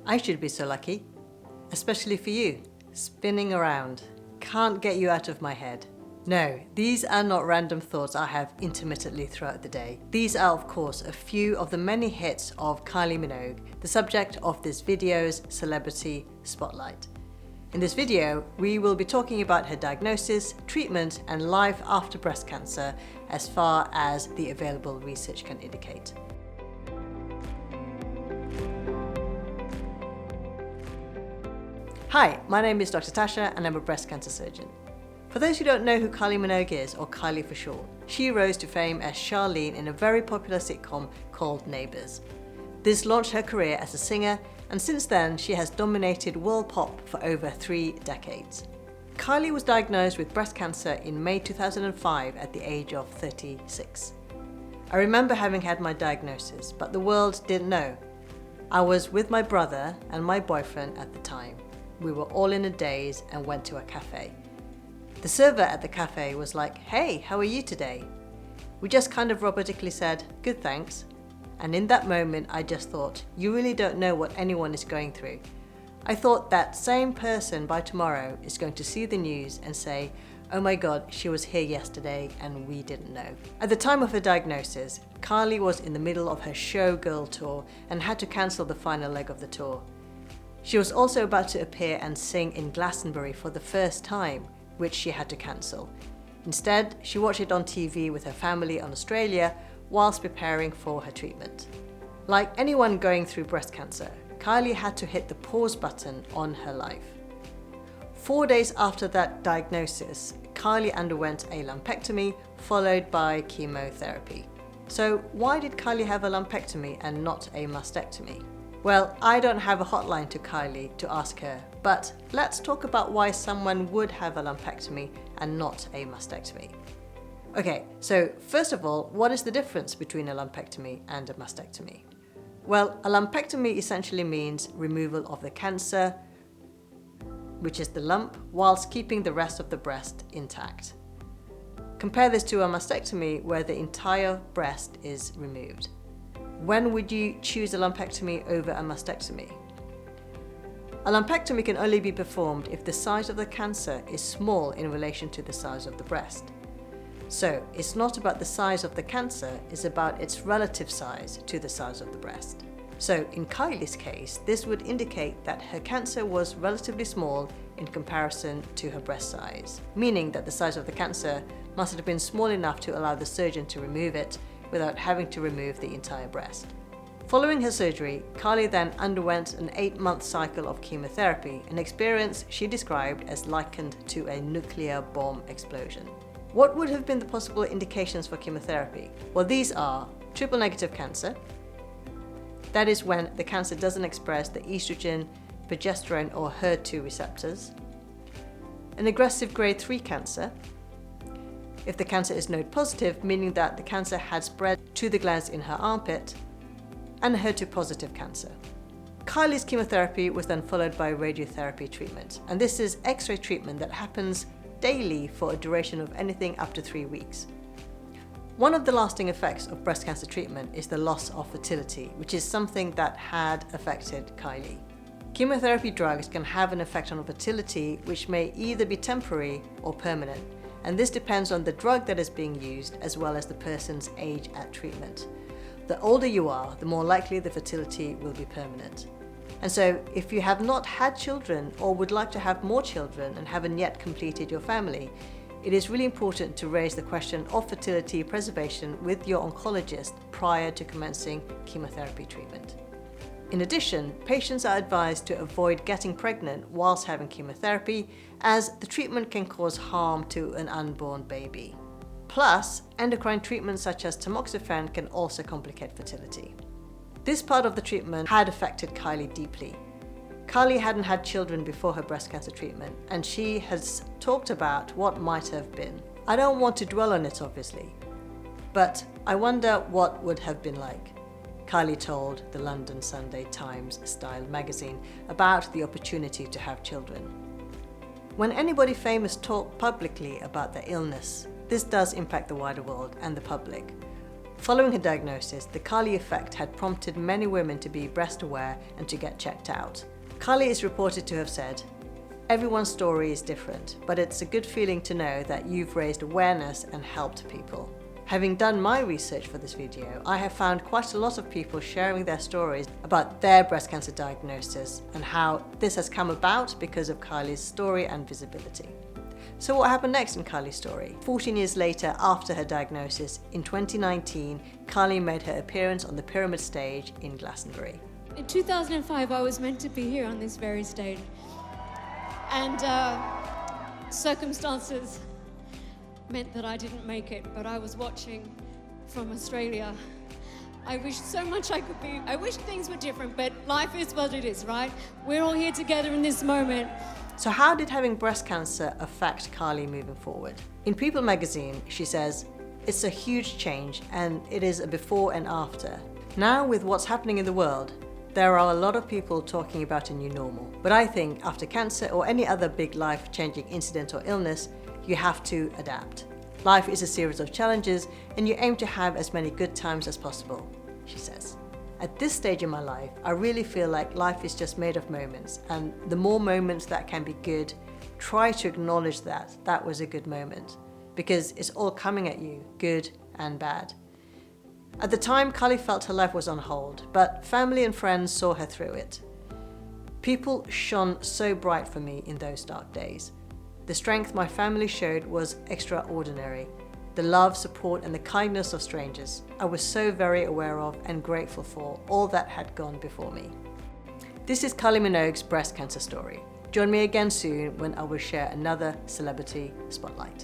I should be so lucky. Especially for you, spinning around. Can't get you out of my head. No, these are not random thoughts I have intermittently throughout the day. These are, of course, a few of the many hits of Kylie Minogue, the subject of this video's Celebrity Spotlight. In this video, we will be talking about her diagnosis, treatment, and life after breast cancer, as far as the available research can indicate. Hi, my name is Dr Tasha and I'm a breast cancer surgeon. For those who don't know who Kylie Minogue is, or Kylie for short, she rose to fame as Charlene in a very popular sitcom called Neighbours. This launched her career as a singer, and since then she has dominated world pop for over 3 decades. Kylie was diagnosed with breast cancer in May 2005 at the age of 36. I remember having had my diagnosis, but the world didn't know. I was with my brother and my boyfriend at the time. We were all in a daze and went to a cafe. The server at the cafe was like, "Hey, how are you today?" We just kind of robotically said, "Good, thanks." And in that moment, I just thought, you really don't know what anyone is going through. I thought that same person by tomorrow is going to see the news and say, "Oh my God, she was here yesterday and we didn't know." At the time of her diagnosis, Kylie was in the middle of her showgirl tour and had to cancel the final leg of the tour. She was also about to appear and sing in Glastonbury for the first time, which she had to cancel. Instead, she watched it on TV with her family in Australia whilst preparing for her treatment. Like anyone going through breast cancer, Kylie had to hit the pause button on her life. 4 days after that diagnosis, Kylie underwent a lumpectomy followed by chemotherapy. So why did Kylie have a lumpectomy and not a mastectomy? Well, I don't have a hotline to Kylie to ask her, but let's talk about why someone would have a lumpectomy and not a mastectomy. Okay, so first of all, what is the difference between a lumpectomy and a mastectomy? Well, a lumpectomy essentially means removal of the cancer, which is the lump, whilst keeping the rest of the breast intact. Compare this to a mastectomy where the entire breast is removed. When would you choose a lumpectomy over a mastectomy? A lumpectomy can only be performed if the size of the cancer is small in relation to the size of the breast. So it's not about the size of the cancer, it's about its relative size to the size of the breast. So in Kylie's case, this would indicate that her cancer was relatively small in comparison to her breast size, meaning that the size of the cancer must have been small enough to allow the surgeon to remove it without having to remove the entire breast. Following her surgery, Kylie then underwent an 8-month cycle of chemotherapy, an experience she described as likened to a nuclear bomb explosion. What would have been the possible indications for chemotherapy? Well, these are triple negative cancer. That is when the cancer doesn't express the estrogen, progesterone or HER2 receptors. An aggressive grade 3 cancer. If the cancer is node positive, meaning that the cancer had spread to the glands in her armpit, and a HER2 positive cancer. Kylie's chemotherapy was then followed by radiotherapy treatment, and this is X-ray treatment that happens daily for a duration of anything up to 3 weeks. One of the lasting effects of breast cancer treatment is the loss of fertility, which is something that had affected Kylie. Chemotherapy drugs can have an effect on fertility, which may either be temporary or permanent. And this depends on the drug that is being used as well as the person's age at treatment. The older you are, the more likely the fertility will be permanent. And so if you have not had children or would like to have more children and haven't yet completed your family, it is really important to raise the question of fertility preservation with your oncologist prior to commencing chemotherapy treatment. In addition, patients are advised to avoid getting pregnant whilst having chemotherapy, as the treatment can cause harm to an unborn baby. Plus, endocrine treatments such as tamoxifen can also complicate fertility. This part of the treatment had affected Kylie deeply. Kylie hadn't had children before her breast cancer treatment, and she has talked about what might have been. I don't want to dwell on it, obviously, but I wonder what would have been like. Kylie told the London Sunday Times Style magazine about the opportunity to have children. When anybody famous talks publicly about their illness, this does impact the wider world and the public. Following her diagnosis, the Kylie effect had prompted many women to be breast aware and to get checked out. Kylie is reported to have said, "Everyone's story is different, but it's a good feeling to know that you've raised awareness and helped people." Having done my research for this video, I have found quite a lot of people sharing their stories about their breast cancer diagnosis and how this has come about because of Kylie's story and visibility. So what happened next in Kylie's story? 14 years later, after her diagnosis, in 2019, Kylie made her appearance on the Pyramid stage in Glastonbury. In 2005, I was meant to be here on this very stage. And circumstances meant that I didn't make it, but I was watching from Australia. I wish so much I could be. I wish things were different, but life is what it is, right? We're all here together in this moment. So how did having breast cancer affect Kylie moving forward? In People magazine, she says, "It's a huge change and it is a before and after. Now with what's happening in the world, there are a lot of people talking about a new normal. But I think after cancer or any other big life-changing incident or illness, you have to adapt. Life is a series of challenges and you aim to have as many good times as possible," she says. "At this stage in my life, I really feel like life is just made of moments, and the more moments that can be good, try to acknowledge that that was a good moment, because it's all coming at you, good and bad." At the time, Kylie felt her life was on hold, but family and friends saw her through it. "People shone so bright for me in those dark days. The strength my family showed was extraordinary. The love, support and the kindness of strangers. I was so very aware of and grateful for all that had gone before me." This is Kylie Minogue's breast cancer story. Join me again soon when I will share another celebrity spotlight.